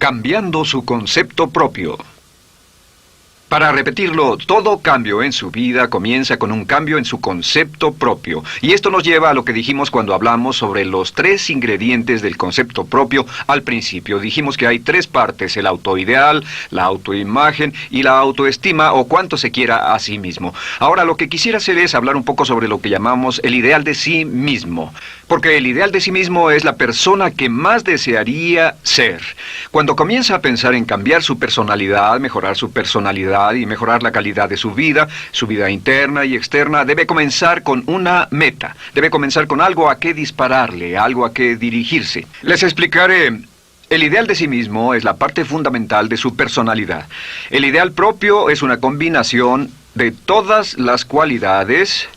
Cambiando su concepto propio. Para repetirlo, todo cambio en su vida comienza con un cambio en su concepto propio. Y esto nos lleva a lo que dijimos cuando hablamos sobre los 3 ingredientes del concepto propio al principio. Dijimos que hay 3 partes: el autoideal, la autoimagen y la autoestima, o cuánto se quiera a sí mismo. Ahora, lo que quisiera hacer es hablar un poco sobre lo que llamamos el ideal de sí mismo. Porque el ideal de sí mismo es la persona que más desearía ser. Cuando comienza a pensar en cambiar su personalidad, mejorar su personalidad y mejorar la calidad de su vida interna y externa, debe comenzar con una meta. Debe comenzar con algo a qué dispararle, algo a qué dirigirse. Les explicaré. El ideal de sí mismo es la parte fundamental de su personalidad. El ideal propio es una combinación de todas las cualidades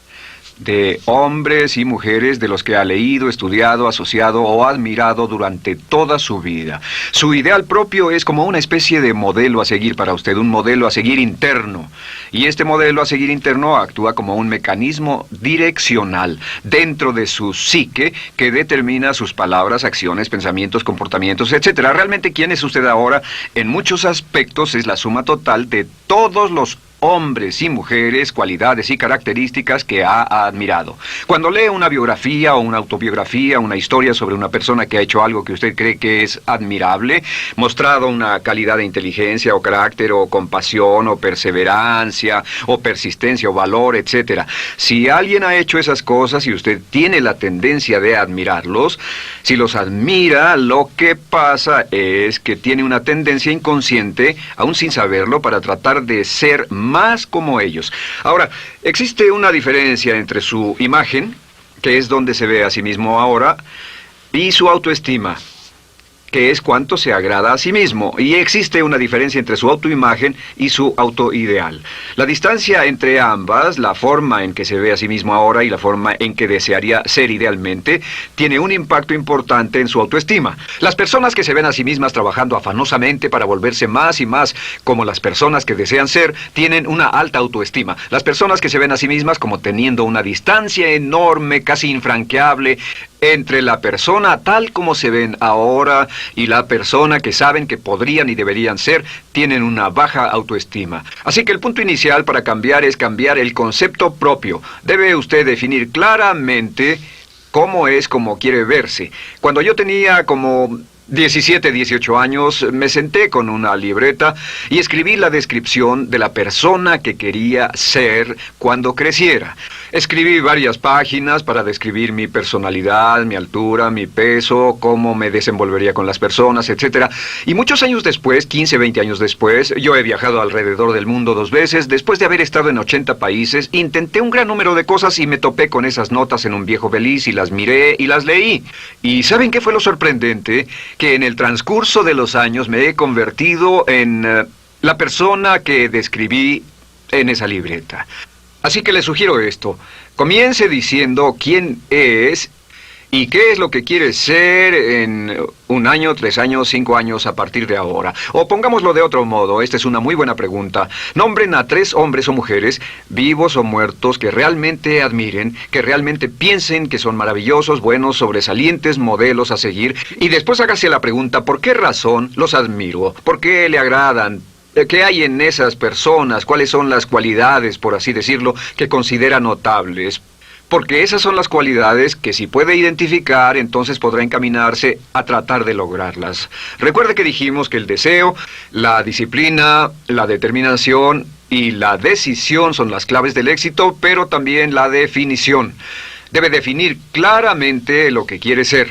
de hombres y mujeres de los que ha leído, estudiado, asociado o admirado durante toda su vida. Su ideal propio es como una especie de modelo a seguir para usted, un modelo a seguir interno. Y este modelo a seguir interno actúa como un mecanismo direccional dentro de su psique que determina sus palabras, acciones, pensamientos, comportamientos, etc. Realmente, ¿quién es usted ahora? En muchos aspectos es la suma total de todos los hombres y mujeres, cualidades y características que ha admirado. Cuando lee una biografía o una autobiografía, una historia sobre una persona que ha hecho algo que usted cree que es admirable, mostrado una calidad de inteligencia o carácter o compasión o perseverancia o persistencia o valor, etc. Si alguien ha hecho esas cosas y usted tiene la tendencia de admirarlos, si los admira, lo que pasa es que tiene una tendencia inconsciente, aún sin saberlo, para tratar de ser más como ellos. Ahora, existe una diferencia entre su imagen, que es donde se ve a sí mismo ahora, y su autoestima, que es cuánto se agrada a sí mismo. Y existe una diferencia entre su autoimagen y su autoideal. La distancia entre ambas, la forma en que se ve a sí mismo ahora y la forma en que desearía ser idealmente, tiene un impacto importante en su autoestima. Las personas que se ven a sí mismas trabajando afanosamente para volverse más y más como las personas que desean ser, tienen una alta autoestima. Las personas que se ven a sí mismas como teniendo una distancia enorme, casi infranqueable, entre la persona tal como se ven ahora y la persona que saben que podrían y deberían ser, tienen una baja autoestima. Así que el punto inicial para cambiar es cambiar el concepto propio. Debe usted definir claramente cómo es como quiere verse. Cuando yo tenía como 17, 18 años, me senté con una libreta y escribí la descripción de la persona que quería ser cuando creciera. Escribí varias páginas para describir mi personalidad, mi altura, mi peso, cómo me desenvolvería con las personas, etc. Y muchos años después, 15, 20 años después, yo he viajado alrededor del mundo 2 veces. Después de haber estado en 80 países, intenté un gran número de cosas y me topé con esas notas en un viejo beliz y las miré y las leí. ¿Y saben qué fue lo sorprendente? Que en el transcurso de los años me he convertido en la persona que describí en esa libreta. Así que le sugiero esto: comience diciendo quién es y qué es lo que quiere ser en 1 año, 3 años, 5 años a partir de ahora. O pongámoslo de otro modo, esta es una muy buena pregunta. Nombren a 3 hombres o mujeres, vivos o muertos, que realmente admiren, que realmente piensen que son maravillosos, buenos, sobresalientes, modelos a seguir. Y después hágase la pregunta: ¿por qué razón los admiro? ¿Por qué le agradan? ¿Qué hay en esas personas? ¿Cuáles son las cualidades, por así decirlo, que considera notables? Porque esas son las cualidades que, si puede identificar, entonces podrá encaminarse a tratar de lograrlas. Recuerde que dijimos que el deseo, la disciplina, la determinación y la decisión son las claves del éxito, pero también la definición. Debe definir claramente lo que quiere ser.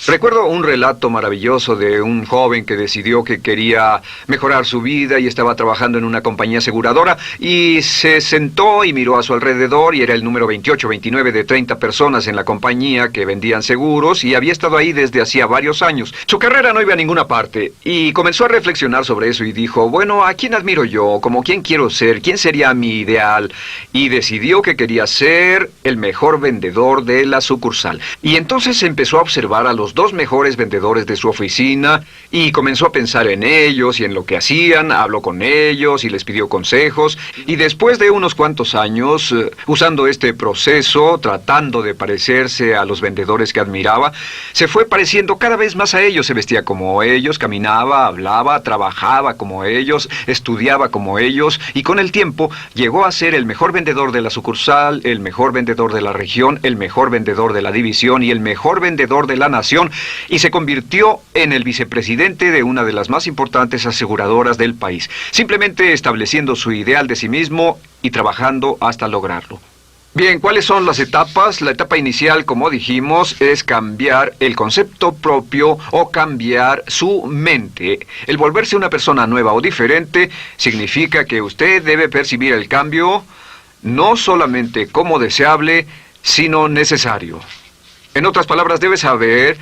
Recuerdo un relato maravilloso de un joven que decidió que quería mejorar su vida y estaba trabajando en una compañía aseguradora y se sentó y miró a su alrededor y era el número 28, 29 de 30 personas en la compañía que vendían seguros y había estado ahí desde hacía varios años. Su carrera no iba a ninguna parte y comenzó a reflexionar sobre eso y dijo: bueno, ¿a quién admiro yo? ¿Como quién quiero ser? ¿Quién sería mi ideal? Y decidió que quería ser el mejor vendedor de la sucursal. Y entonces empezó a observar a los los dos mejores vendedores de su oficina y comenzó a pensar en ellos y en lo que hacían, habló con ellos y les pidió consejos. Y después de unos cuantos años, usando este proceso, tratando de parecerse a los vendedores que admiraba, se fue pareciendo cada vez más a ellos. Se vestía como ellos, caminaba, hablaba, trabajaba como ellos, estudiaba como ellos, y con el tiempo llegó a ser el mejor vendedor de la sucursal, el mejor vendedor de la región, el mejor vendedor de la división y el mejor vendedor de la nación, y se convirtió en el vicepresidente de una de las más importantes aseguradoras del país, simplemente estableciendo su ideal de sí mismo y trabajando hasta lograrlo. Bien, ¿cuáles son las etapas? La etapa inicial, como dijimos, es cambiar el concepto propio o cambiar su mente. El volverse una persona nueva o diferente significa que usted debe percibir el cambio no solamente como deseable, sino necesario. En otras palabras, debe saber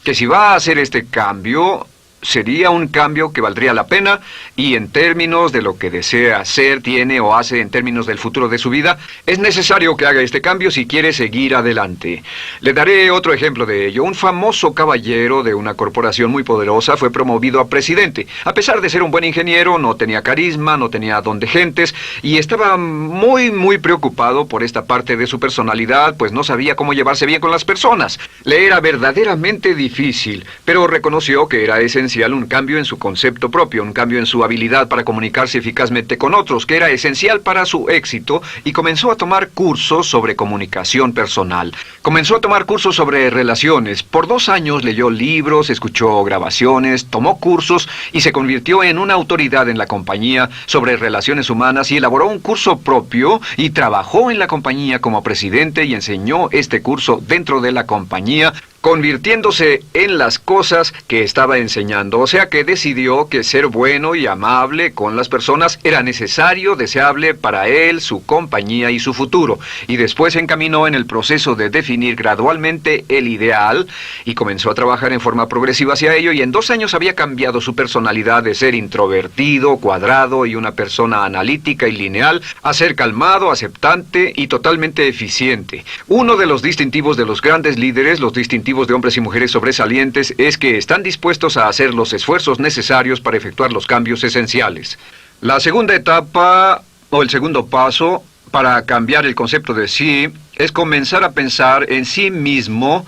que si va a hacer este cambio, sería un cambio que valdría la pena, y en términos de lo que desea hacer, tiene o hace en términos del futuro de su vida, es necesario que haga este cambio si quiere seguir adelante. Le daré otro ejemplo de ello. Un famoso caballero de una corporación muy poderosa fue promovido a presidente. A pesar de ser un buen ingeniero, no tenía carisma, no tenía don de gentes, y estaba muy preocupado por esta parte de su personalidad, pues no sabía cómo llevarse bien con las personas. Le era verdaderamente difícil, pero reconoció que era esencial un cambio en su concepto propio, un cambio en su habilidad para comunicarse eficazmente con otros, que era esencial para su éxito, y comenzó a tomar cursos sobre comunicación personal. Comenzó a tomar cursos sobre relaciones. Por 2 años leyó libros, escuchó grabaciones, tomó cursos y se convirtió en una autoridad en la compañía sobre relaciones humanas, y elaboró un curso propio y trabajó en la compañía como presidente y enseñó este curso dentro de la compañía, convirtiéndose en las cosas que estaba enseñando. O sea que decidió que ser bueno y amable con las personas era necesario, deseable para él, su compañía y su futuro. Y después se encaminó en el proceso de definir gradualmente el ideal y comenzó a trabajar en forma progresiva hacia ello, y en 2 años había cambiado su personalidad de ser introvertido, cuadrado y una persona analítica y lineal a ser calmado, aceptante y totalmente eficiente. Uno de los distintivos de los grandes líderes, los distintivos de hombres y mujeres sobresalientes, es que están dispuestos a hacer los esfuerzos necesarios para efectuar los cambios esenciales. La segunda etapa, o el segundo paso, para cambiar el concepto de sí, es comenzar a pensar en sí mismo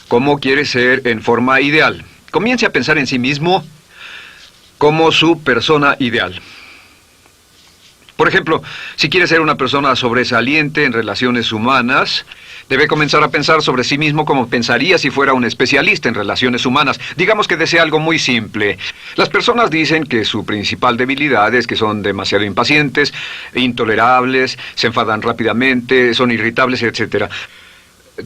como quiere ser en forma ideal. Comience a pensar en sí mismo como su persona ideal. Por ejemplo, si quiere ser una persona sobresaliente en relaciones humanas, debe comenzar a pensar sobre sí mismo como pensaría si fuera un especialista en relaciones humanas. Digamos que desea algo muy simple. Las personas dicen que su principal debilidad es que son demasiado impacientes, intolerables, se enfadan rápidamente, son irritables, etc.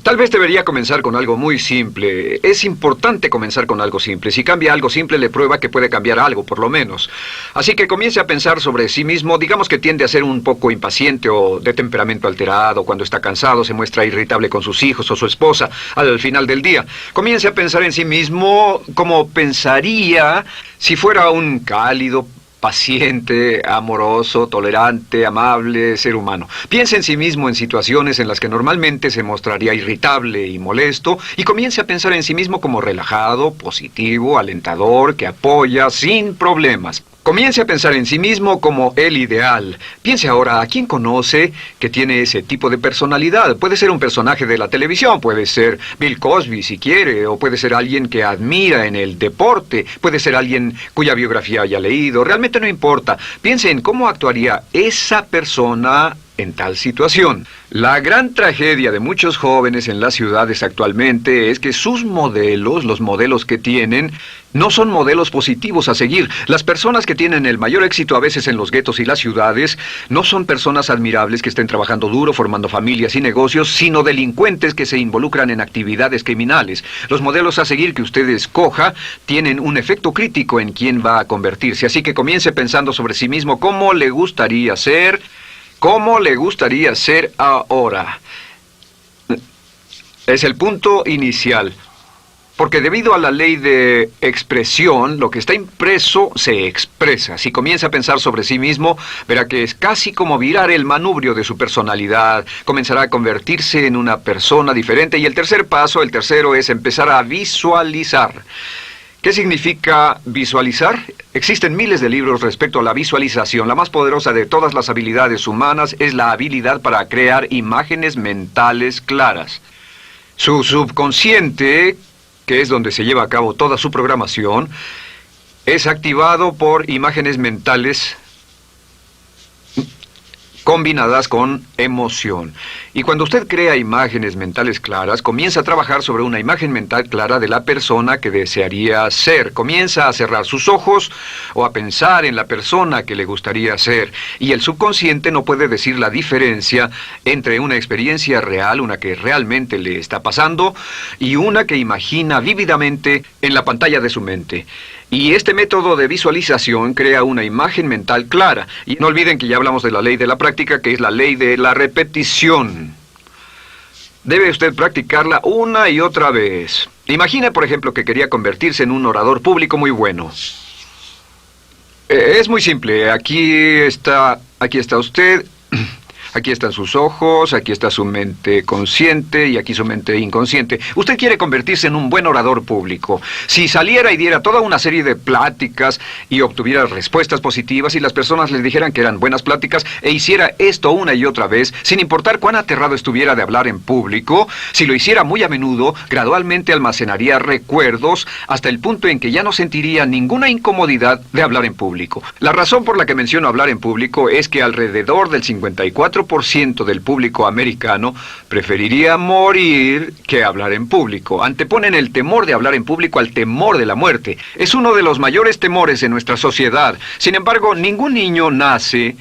Tal vez debería comenzar con algo muy simple. Es importante comenzar con algo simple. Si cambia algo simple, le prueba que puede cambiar algo, por lo menos. Así que comience a pensar sobre sí mismo. Digamos que tiende a ser un poco impaciente o de temperamento alterado. Cuando está cansado, se muestra irritable con sus hijos o su esposa al final del día. Comience a pensar en sí mismo como pensaría si fuera un cálido, paciente, amoroso, tolerante, amable ser humano. Piense en sí mismo en situaciones en las que normalmente se mostraría irritable y molesto, y comience a pensar en sí mismo como relajado, positivo, alentador, que apoya sin problemas. Comience a pensar en sí mismo como el ideal. Piense ahora a quién conoce que tiene ese tipo de personalidad. Puede ser un personaje de la televisión, puede ser Bill Cosby si quiere, o puede ser alguien que admira en el deporte, puede ser alguien cuya biografía haya leído. Realmente no importa. Piense en cómo actuaría esa persona en tal situación. La gran tragedia de muchos jóvenes en las ciudades actualmente es que sus modelos, los modelos que tienen, no son modelos positivos a seguir. Las personas que tienen el mayor éxito a veces en los guetos y las ciudades no son personas admirables que estén trabajando duro, formando familias y negocios, sino delincuentes que se involucran en actividades criminales. Los modelos a seguir que usted escoja tienen un efecto crítico en quién va a convertirse. Así que comience pensando sobre sí mismo cómo le gustaría ser. ¿Cómo le gustaría ser ahora? Es el punto inicial. Porque debido a la ley de expresión, lo que está impreso se expresa. Si comienza a pensar sobre sí mismo, verá que es casi como virar el manubrio de su personalidad. Comenzará a convertirse en una persona diferente. Y el tercer paso, el tercero, es empezar a visualizar. ¿Qué significa visualizar? Existen miles de libros respecto a la visualización. La más poderosa de todas las habilidades humanas es la habilidad para crear imágenes mentales claras. Su subconsciente, que es donde se lleva a cabo toda su programación, es activado por imágenes mentales combinadas con emoción. Y cuando usted crea imágenes mentales claras, comienza a trabajar sobre una imagen mental clara de la persona que desearía ser. Comienza a cerrar sus ojos o a pensar en la persona que le gustaría ser. Y el subconsciente no puede decir la diferencia entre una experiencia real, una que realmente le está pasando, y una que imagina vívidamente en la pantalla de su mente. Y este método de visualización crea una imagen mental clara. Y no olviden que ya hablamos de la ley de la práctica, que es la ley de la repetición. Debe usted practicarla una y otra vez. Imagine, por ejemplo, que quería convertirse en un orador público muy bueno. Es muy simple. Aquí está usted. Aquí están sus ojos, aquí está su mente consciente y aquí su mente inconsciente. Usted quiere convertirse en un buen orador público. Si saliera y diera toda una serie de pláticas y obtuviera respuestas positivas y las personas le dijeran que eran buenas pláticas e hiciera esto una y otra vez, sin importar cuán aterrado estuviera de hablar en público, si lo hiciera muy a menudo, gradualmente almacenaría recuerdos hasta el punto en que ya no sentiría ninguna incomodidad de hablar en público. La razón por la que menciono hablar en público es que alrededor del 54% del público americano preferiría morir que hablar en público. Anteponen el temor de hablar en público al temor de la muerte. Es uno de los mayores temores en nuestra sociedad. Sin embargo, ningún niño nace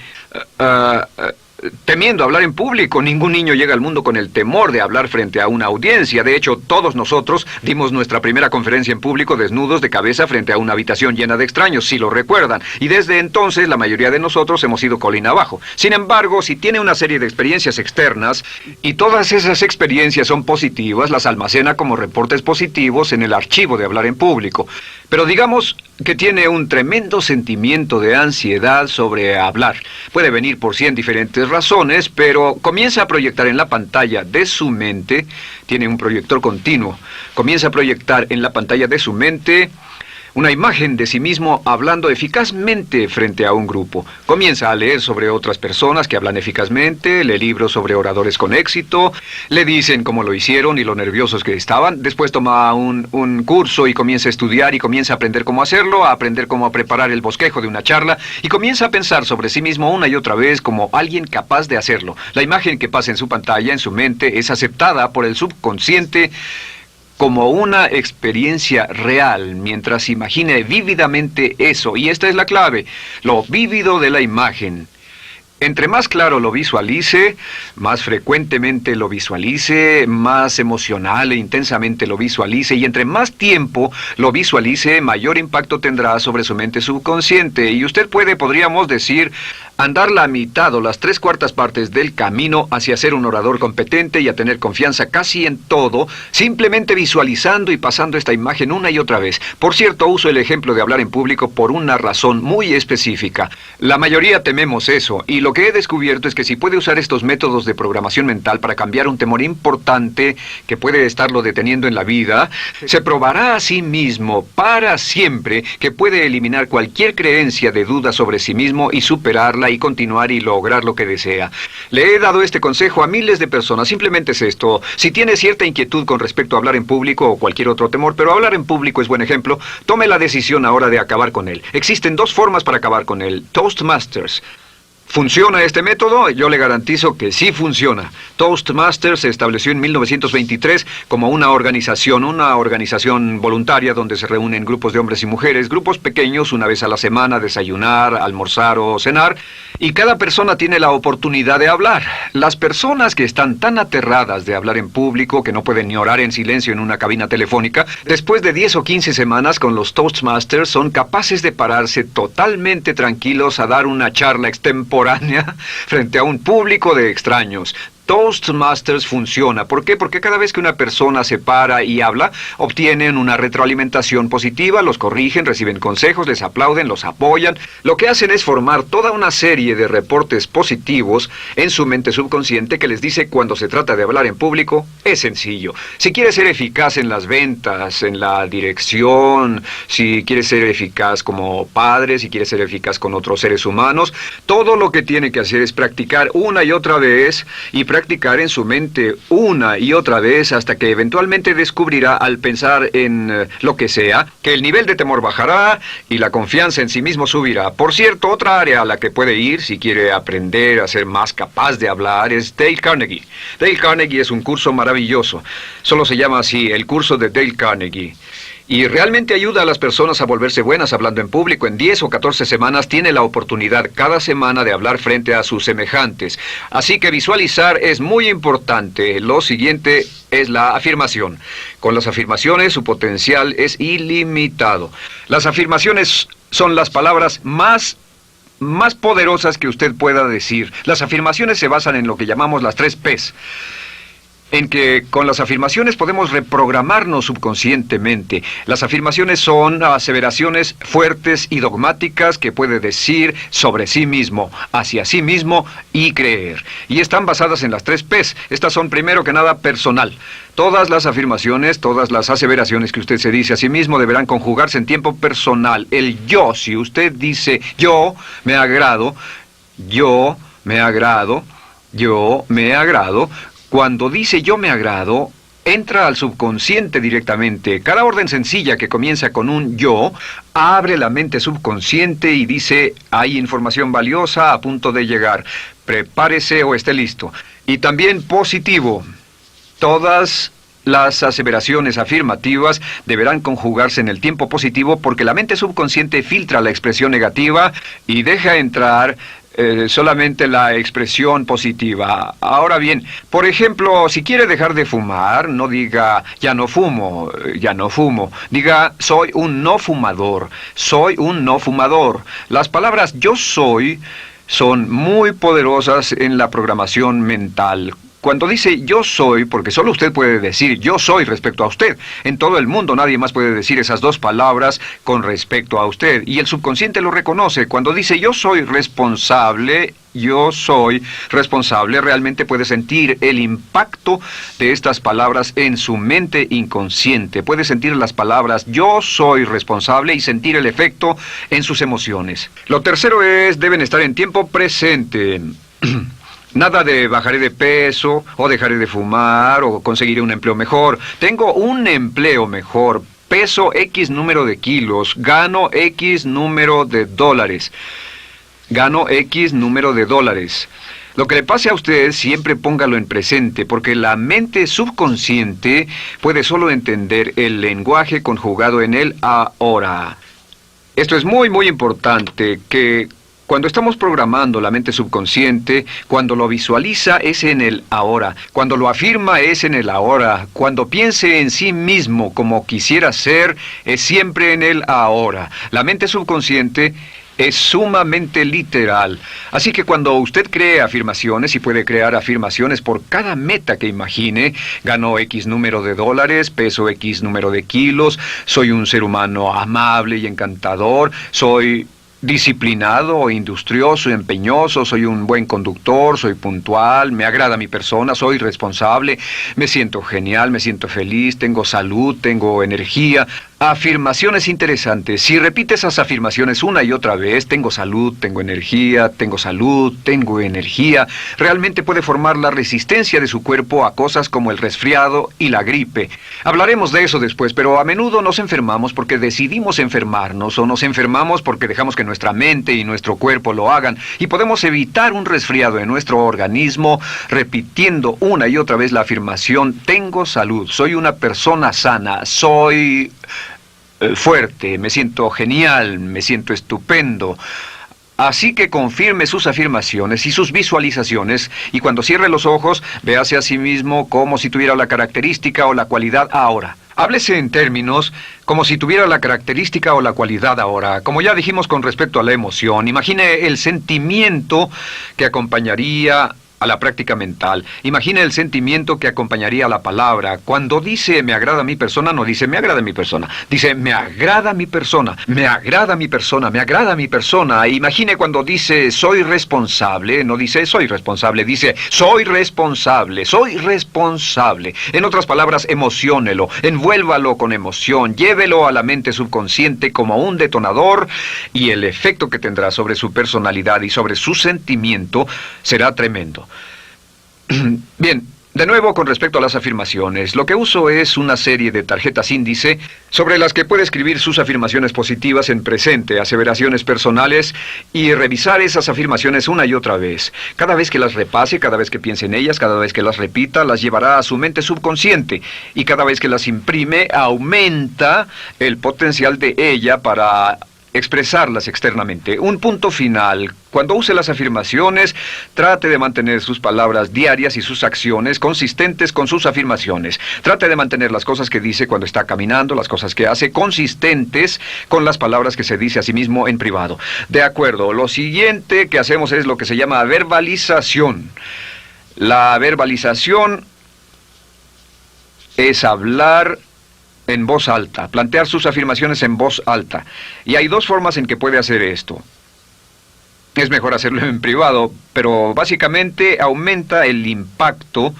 temiendo hablar en público. Ningún niño llega al mundo con el temor de hablar frente a una audiencia. De hecho, todos nosotros dimos nuestra primera conferencia en público desnudos de cabeza frente a una habitación llena de extraños, si lo recuerdan. Y desde entonces, la mayoría de nosotros hemos ido colina abajo. Sin embargo, si tiene una serie de experiencias externas, y todas esas experiencias son positivas, las almacena como reportes positivos en el archivo de hablar en público. Pero digamos que tiene un tremendo sentimiento de ansiedad sobre hablar. Puede venir por 100 diferentes razones, pero comienza a proyectar en la pantalla de su mente, tiene un proyector continuo, comienza a proyectar en la pantalla de su mente una imagen de sí mismo hablando eficazmente frente a un grupo. Comienza a leer sobre otras personas que hablan eficazmente, lee libros sobre oradores con éxito, le dicen cómo lo hicieron y lo nerviosos que estaban. Después toma un curso y comienza a estudiar y comienza a aprender cómo hacerlo, a aprender cómo preparar el bosquejo de una charla y comienza a pensar sobre sí mismo una y otra vez como alguien capaz de hacerlo. La imagen que pasa en su pantalla, en su mente, es aceptada por el subconsciente como una experiencia real, mientras imagine vívidamente eso. Y esta es la clave, lo vívido de la imagen. Entre más claro lo visualice, más frecuentemente lo visualice, más emocional e intensamente lo visualice, y entre más tiempo lo visualice, mayor impacto tendrá sobre su mente subconsciente. Y usted puede, podríamos decir, andar la mitad o las 3/4 partes del camino hacia ser un orador competente y a tener confianza casi en todo, simplemente visualizando y pasando esta imagen una y otra vez. Por cierto, uso el ejemplo de hablar en público por una razón muy específica. La mayoría tememos eso, y lo que he descubierto es que si puede usar estos métodos de programación mental para cambiar un temor importante que puede estarlo deteniendo en la vida, se probará a sí mismo para siempre que puede eliminar cualquier creencia de duda sobre sí mismo y superarla y continuar y lograr lo que desea. Le he dado este consejo a miles de personas. Simplemente es esto: si tiene cierta inquietud con respecto a hablar en público o cualquier otro temor, pero hablar en público es buen ejemplo, tome la decisión ahora de acabar con él. Existen 2 formas para acabar con él. Toastmasters. ¿Funciona este método? Yo le garantizo que sí funciona. Toastmasters se estableció en 1923 como una organización voluntaria donde se reúnen grupos de hombres y mujeres, grupos pequeños, una vez a la semana, a desayunar, almorzar o cenar, y cada persona tiene la oportunidad de hablar. Las personas que están tan aterradas de hablar en público que no pueden ni orar en silencio en una cabina telefónica, después de 10 o 15 semanas con los Toastmasters son capaces de pararse totalmente tranquilos a dar una charla extemporánea frente a un público de extraños. Toastmasters funciona. ¿Por qué? Porque cada vez que una persona se para y habla, obtienen una retroalimentación positiva, los corrigen, reciben consejos, les aplauden, los apoyan. Lo que hacen es formar toda una serie de reportes positivos en su mente subconsciente que les dice cuando se trata de hablar en público, es sencillo. Si quieres ser eficaz en las ventas, en la dirección, si quieres ser eficaz como padre, si quieres ser eficaz con otros seres humanos, todo lo que tiene que hacer es practicar una y otra vez y practicar en su mente una y otra vez hasta que eventualmente descubrirá al pensar en lo que sea, que el nivel de temor bajará y la confianza en sí mismo subirá. Por cierto, otra área a la que puede ir si quiere aprender a ser más capaz de hablar es Dale Carnegie. Dale Carnegie es un curso maravilloso. Solo se llama así, el curso de Dale Carnegie. Y realmente ayuda a las personas a volverse buenas hablando en público. En 10 o 14 semanas tiene la oportunidad cada semana de hablar frente a sus semejantes. Así que visualizar es muy importante. Lo siguiente es la afirmación. Con las afirmaciones su potencial es ilimitado. Las afirmaciones son las palabras más poderosas que usted pueda decir. Las afirmaciones se basan en lo que llamamos las 3 Ps. En que con las afirmaciones podemos reprogramarnos subconscientemente. Las afirmaciones son aseveraciones fuertes y dogmáticas que puede decir sobre sí mismo, hacia sí mismo y creer. Y están basadas en las 3 Ps. Estas son primero que nada personal. Todas las afirmaciones, todas las aseveraciones que usted se dice a sí mismo deberán conjugarse en tiempo personal. El yo, si usted dice yo me agrado, yo me agrado, yo me agrado. Cuando dice yo me agrado, entra al subconsciente directamente. Cada orden sencilla que comienza con un yo, abre la mente subconsciente y dice, hay información valiosa a punto de llegar. Prepárese o esté listo. Y también positivo. Todas las aseveraciones afirmativas deberán conjugarse en el tiempo positivo porque la mente subconsciente filtra la expresión negativa y deja entrar solamente la expresión positiva. Ahora bien, por ejemplo, si quiere dejar de fumar, no diga ya no fumo, ya no fumo. Diga soy un no fumador, soy un no fumador. Las palabras yo soy son muy poderosas en la programación mental. Cuando dice yo soy, porque solo usted puede decir yo soy respecto a usted. En todo el mundo nadie más puede decir esas 2 palabras con respecto a usted. Y el subconsciente lo reconoce. Cuando dice yo soy responsable, realmente puede sentir el impacto de estas palabras en su mente inconsciente. Puede sentir las palabras yo soy responsable y sentir el efecto en sus emociones. Lo tercero es, deben estar en tiempo presente. Nada de bajaré de peso, o dejaré de fumar, o conseguiré un empleo mejor. Tengo un empleo mejor, peso X número de kilos, gano X número de dólares. Gano X número de dólares. Lo que le pase a usted, siempre póngalo en presente, porque la mente subconsciente puede solo entender el lenguaje conjugado en el ahora. Esto es muy, muy importante, que cuando estamos programando la mente subconsciente, cuando lo visualiza es en el ahora, cuando lo afirma es en el ahora, cuando piense en sí mismo como quisiera ser, es siempre en el ahora. La mente subconsciente es sumamente literal. Así que cuando usted cree afirmaciones, y puede crear afirmaciones por cada meta que imagine, gano X número de dólares, peso X número de kilos, soy un ser humano amable y encantador, soy disciplinado, industrioso, empeñoso, soy un buen conductor, soy puntual, me agrada mi persona, soy responsable, me siento genial, me siento feliz, tengo salud, tengo energía. Afirmaciones interesantes. Si repite esas afirmaciones una y otra vez, tengo salud, tengo energía, tengo salud, tengo energía, realmente puede formar la resistencia de su cuerpo a cosas como el resfriado y la gripe. Hablaremos de eso después, pero a menudo nos enfermamos porque decidimos enfermarnos o nos enfermamos porque dejamos que nuestra mente y nuestro cuerpo lo hagan, y podemos evitar un resfriado en nuestro organismo repitiendo una y otra vez la afirmación tengo salud, soy una persona sana, soy fuerte, me siento genial, me siento estupendo. Así que confirme sus afirmaciones y sus visualizaciones, y cuando cierre los ojos, véase a sí mismo como si tuviera la característica o la cualidad ahora. Háblese en términos como si tuviera la característica o la cualidad ahora. Como ya dijimos con respecto a la emoción, imagine el sentimiento que acompañaría a la práctica mental. Imagine el sentimiento que acompañaría a la palabra. Cuando dice me agrada mi persona, no dice me agrada mi persona. Dice me agrada mi persona, me agrada mi persona, me agrada mi persona. Imagine cuando dice soy responsable, no dice soy responsable, dice soy responsable, soy responsable. En otras palabras, emociónelo, envuélvalo con emoción, llévelo a la mente subconsciente como un detonador y el efecto que tendrá sobre su personalidad y sobre su sentimiento será tremendo. Bien, de nuevo con respecto a las afirmaciones, lo que uso es una serie de tarjetas índice sobre las que puede escribir sus afirmaciones positivas en presente, aseveraciones personales y revisar esas afirmaciones una y otra vez. Cada vez que las repase, cada vez que piense en ellas, cada vez que las repita, las llevará a su mente subconsciente y cada vez que las imprime, aumenta el potencial de ella para expresarlas externamente. Un punto final. Cuando use las afirmaciones, trate de mantener sus palabras diarias y sus acciones consistentes con sus afirmaciones. Trate de mantener las cosas que dice cuando está caminando, las cosas que hace, consistentes con las palabras que se dice a sí mismo en privado. De acuerdo, lo siguiente que hacemos es lo que se llama verbalización. La verbalización es hablar en voz alta, plantear sus afirmaciones en voz alta. Y hay dos formas en que puede hacer esto. Es mejor hacerlo en privado, pero básicamente aumenta el impacto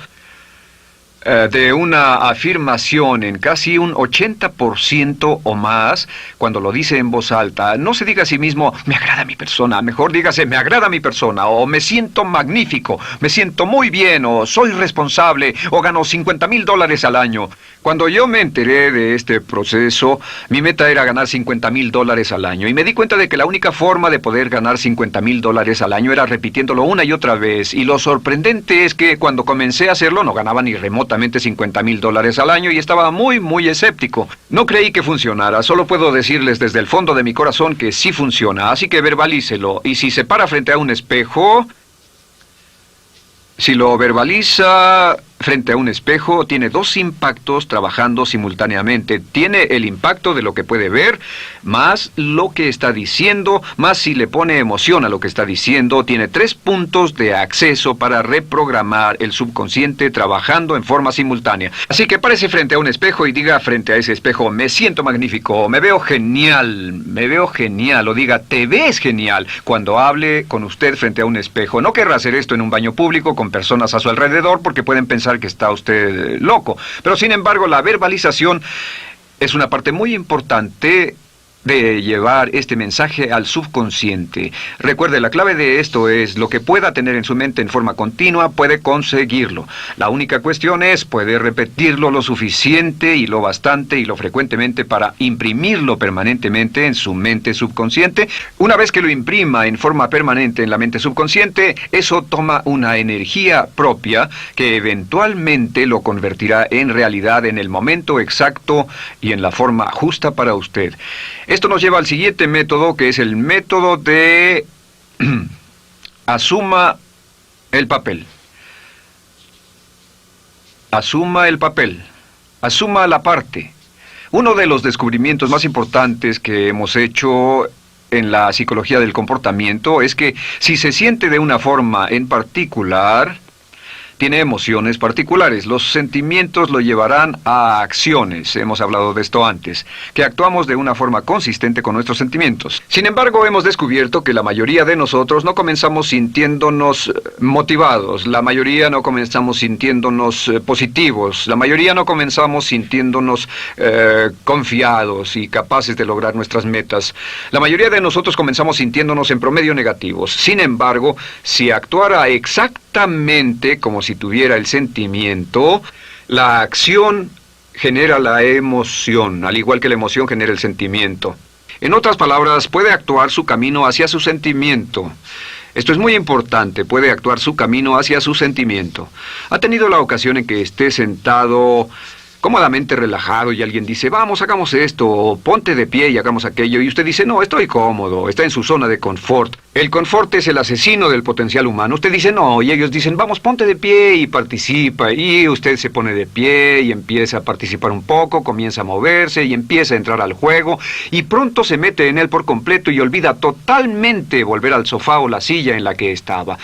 de una afirmación en casi un 80% o más cuando lo dice en voz alta. No se diga a sí mismo, me agrada mi persona, mejor dígase, me agrada mi persona, o me siento magnífico, me siento muy bien, o soy responsable, o gano $50,000 al año. Cuando yo me enteré de este proceso, mi meta era ganar $50,000 al año, y me di cuenta de que la única forma de poder ganar $50,000 al año era repitiéndolo una y otra vez, y lo sorprendente es que cuando comencé a hacerlo no ganaba ni remotamente $50,000 al año y estaba muy escéptico. No creí que funcionara, solo puedo decirles desde el fondo de mi corazón que sí funciona, así que verbalícelo. Y si se para frente a un espejo, si lo verbaliza frente a un espejo, tiene dos impactos trabajando simultáneamente. Tiene el impacto de lo que puede ver, más lo que está diciendo, más si le pone emoción a lo que está diciendo. Tiene 3 puntos de acceso para reprogramar el subconsciente trabajando en forma simultánea. Así que párese frente a un espejo y diga frente a ese espejo, me siento magnífico, me veo genial, o diga, te ves genial, cuando hable con usted frente a un espejo. No querrá hacer esto en un baño público con personas a su alrededor porque pueden pensar que está usted loco. Pero sin embargo, la verbalización es una parte muy importante de llevar este mensaje al subconsciente. Recuerde, la clave de esto es lo que pueda tener en su mente en forma continua, puede conseguirlo. La única cuestión es, puede repetirlo lo suficiente y lo bastante y lo frecuentemente para imprimirlo permanentemente en su mente subconsciente. Una vez que lo imprima en forma permanente en la mente subconsciente, eso toma una energía propia que eventualmente lo convertirá en realidad en el momento exacto y en la forma justa para usted. Esto nos lleva al siguiente método, que es el método de asuma el papel. Asuma el papel. Asuma la parte. Uno de los descubrimientos más importantes que hemos hecho en la psicología del comportamiento es que si se siente de una forma en particular, tiene emociones particulares. Los sentimientos lo llevarán a acciones, hemos hablado de esto antes, que actuamos de una forma consistente con nuestros sentimientos. Sin embargo, hemos descubierto que la mayoría de nosotros no comenzamos sintiéndonos motivados, la mayoría no comenzamos sintiéndonos positivos, la mayoría no comenzamos sintiéndonos confiados y capaces de lograr nuestras metas. La mayoría de nosotros comenzamos sintiéndonos en promedio negativos. Sin embargo, si actuara exactamente como si tuviera el sentimiento, la acción genera la emoción, al igual que la emoción genera el sentimiento. En otras palabras, puede actuar su camino hacia su sentimiento. Esto es muy importante, puede actuar su camino hacia su sentimiento. ¿Ha tenido la ocasión en que esté sentado cómodamente relajado y alguien dice, vamos, hagamos esto, o ponte de pie y hagamos aquello, y usted dice, no, estoy cómodo, está en su zona de confort? El confort es el asesino del potencial humano. Usted dice, no, y ellos dicen, vamos, ponte de pie y participa, y usted se pone de pie y empieza a participar un poco, comienza a moverse y empieza a entrar al juego, y pronto se mete en él por completo y olvida totalmente volver al sofá o la silla en la que estaba.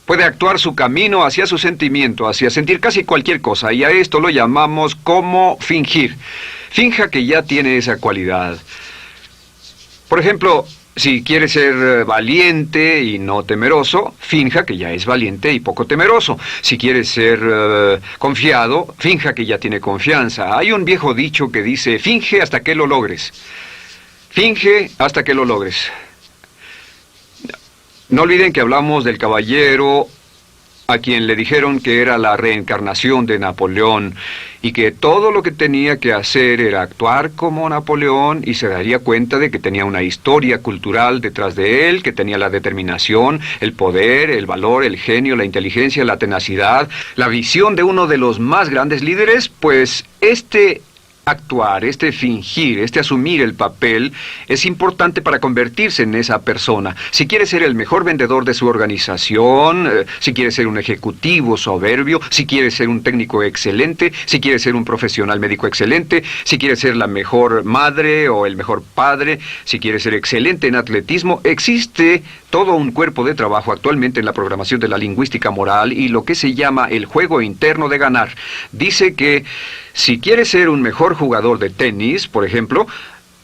Puede actuar su camino hacia su sentimiento, hacia sentir casi cualquier cosa, y a esto lo llamamos como fingir. Finja que ya tiene esa cualidad. Por ejemplo, si quiere ser valiente y no temeroso, finja que ya es valiente y poco temeroso. Si quiere ser confiado, finja que ya tiene confianza. Hay un viejo dicho que dice, finge hasta que lo logres. Finge hasta que lo logres. No olviden que hablamos del caballero a quien le dijeron que era la reencarnación de Napoleón y que todo lo que tenía que hacer era actuar como Napoleón y se daría cuenta de que tenía una historia cultural detrás de él, que tenía la determinación, el poder, el valor, el genio, la inteligencia, la tenacidad, la visión de uno de los más grandes líderes. Pues actuar, fingir, asumir el papel es importante para convertirse en esa persona. Si quiere ser el mejor vendedor de su organización, si quiere ser un ejecutivo soberbio, si quiere ser un técnico excelente, si quiere ser un profesional médico excelente, si quiere ser la mejor madre o el mejor padre, si quiere ser excelente en atletismo, existe todo un cuerpo de trabajo actualmente en la programación de la lingüística moral y lo que se llama el juego interno de ganar. Dice que si quiere ser un mejor jugador de tenis, por ejemplo,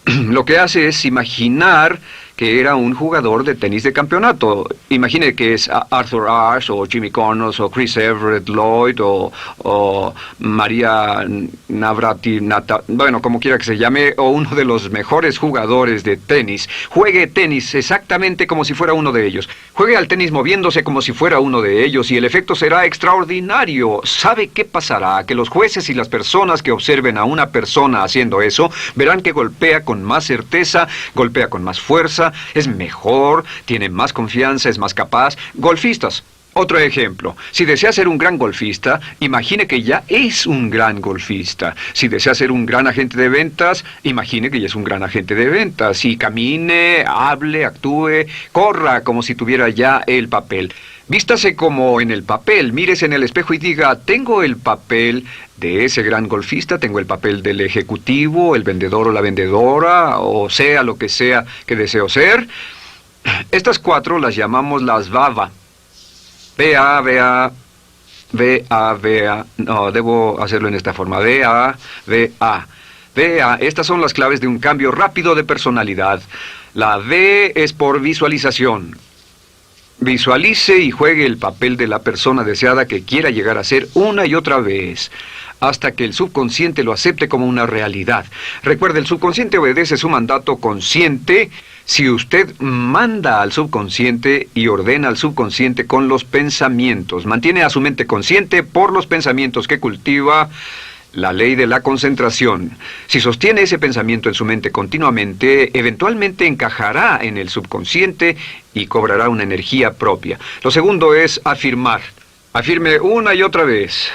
lo que hace es imaginar que era un jugador de tenis de campeonato. Imagine que es Arthur Ashe, o Jimmy Connors, o Chris Everett Lloyd, o María Navratilova, bueno, como quiera que se llame, o uno de los mejores jugadores de tenis. Juegue tenis exactamente como si fuera uno de ellos. Juegue al tenis moviéndose como si fuera uno de ellos y el efecto será extraordinario. ¿Sabe qué pasará? Que los jueces y las personas que observen a una persona haciendo eso verán que golpea con más certeza, golpea con más fuerza, es mejor, tiene más confianza, es más capaz. Golfistas. Otro ejemplo. Si desea ser un gran golfista, imagine que ya es un gran golfista. Si desea ser un gran agente de ventas, imagine que ya es un gran agente de ventas. Y camine, hable, actúe, corra como si tuviera ya el papel. Vístase como en el papel, mírese en el espejo y diga, tengo el papel de ese gran golfista, tengo el papel del ejecutivo, el vendedor o la vendedora, o sea lo que sea que deseo ser. Estas 4 las llamamos las VAVA. V-A, no, debo hacerlo en esta forma, V-A. Estas son las claves de un cambio rápido de personalidad. La V es por visualización. Visualice y juegue el papel de la persona deseada que quiera llegar a ser una y otra vez, hasta que el subconsciente lo acepte como una realidad. Recuerde, el subconsciente obedece su mandato consciente si usted manda al subconsciente y ordena al subconsciente con los pensamientos. Mantiene a su mente consciente por los pensamientos que cultiva. La ley de la concentración. Si sostiene ese pensamiento en su mente continuamente, eventualmente encajará en el subconsciente y cobrará una energía propia. Lo segundo es afirmar. Afirme una y otra vez.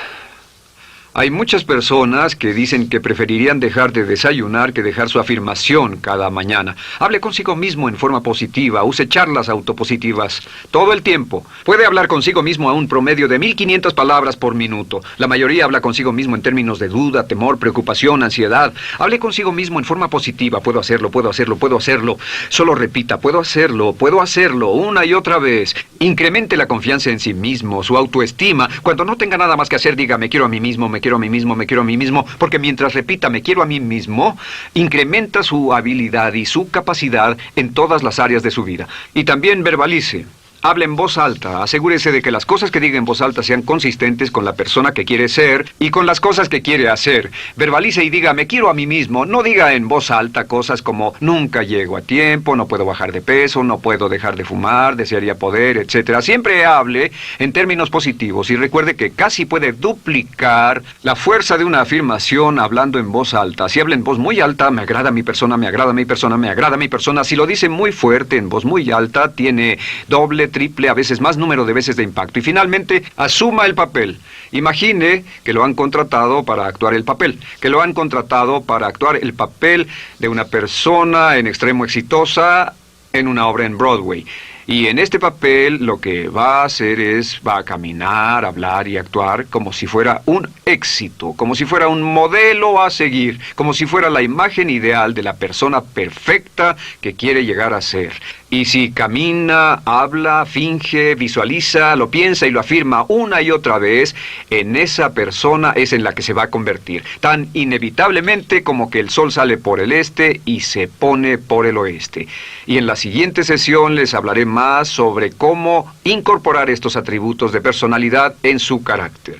Hay muchas personas que dicen que preferirían dejar de desayunar que dejar su afirmación cada mañana. Hable consigo mismo en forma positiva, use charlas autopositivas todo el tiempo. Puede hablar consigo mismo a un promedio de 1500 palabras por minuto. La mayoría habla consigo mismo en términos de duda, temor, preocupación, ansiedad. Hable consigo mismo en forma positiva. Puedo hacerlo, puedo hacerlo, puedo hacerlo. Solo repita, puedo hacerlo, una y otra vez. Incremente la confianza en sí mismo, su autoestima. Cuando no tenga nada más que hacer, diga, me quiero a mí mismo, me quiero a mí mismo, me quiero a mí mismo, porque mientras repita, me quiero a mí mismo, incrementa su habilidad y su capacidad en todas las áreas de su vida. Y también verbalice. Hable en voz alta, asegúrese de que las cosas que diga en voz alta sean consistentes con la persona que quiere ser y con las cosas que quiere hacer. Verbalice y diga, me quiero a mí mismo. No diga en voz alta cosas como, nunca llego a tiempo, no puedo bajar de peso, no puedo dejar de fumar, desearía poder, etc. Siempre hable en términos positivos y recuerde que casi puede duplicar la fuerza de una afirmación hablando en voz alta. Si habla en voz muy alta, me agrada mi persona, me agrada mi persona, me agrada mi persona. Si lo dice muy fuerte, en voz muy alta, tiene doble, triple, a veces más número de veces de impacto. Y finalmente, asuma el papel. Imagine que lo han contratado para actuar el papel, que lo han contratado para actuar el papel de una persona en extremo exitosa en una obra en Broadway. Y en este papel lo que va a hacer es, va a caminar, hablar y actuar como si fuera un éxito, como si fuera un modelo a seguir, como si fuera la imagen ideal de la persona perfecta que quiere llegar a ser. Y si camina, habla, finge, visualiza, lo piensa y lo afirma una y otra vez, en esa persona es en la que se va a convertir, tan inevitablemente como que el sol sale por el este y se pone por el oeste. Y en la siguiente sesión les hablaré más sobre cómo incorporar estos atributos de personalidad en su carácter.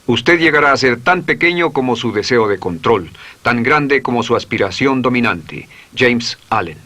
Usted llegará a ser tan pequeño como su deseo de control, tan grande como su aspiración dominante. James Allen.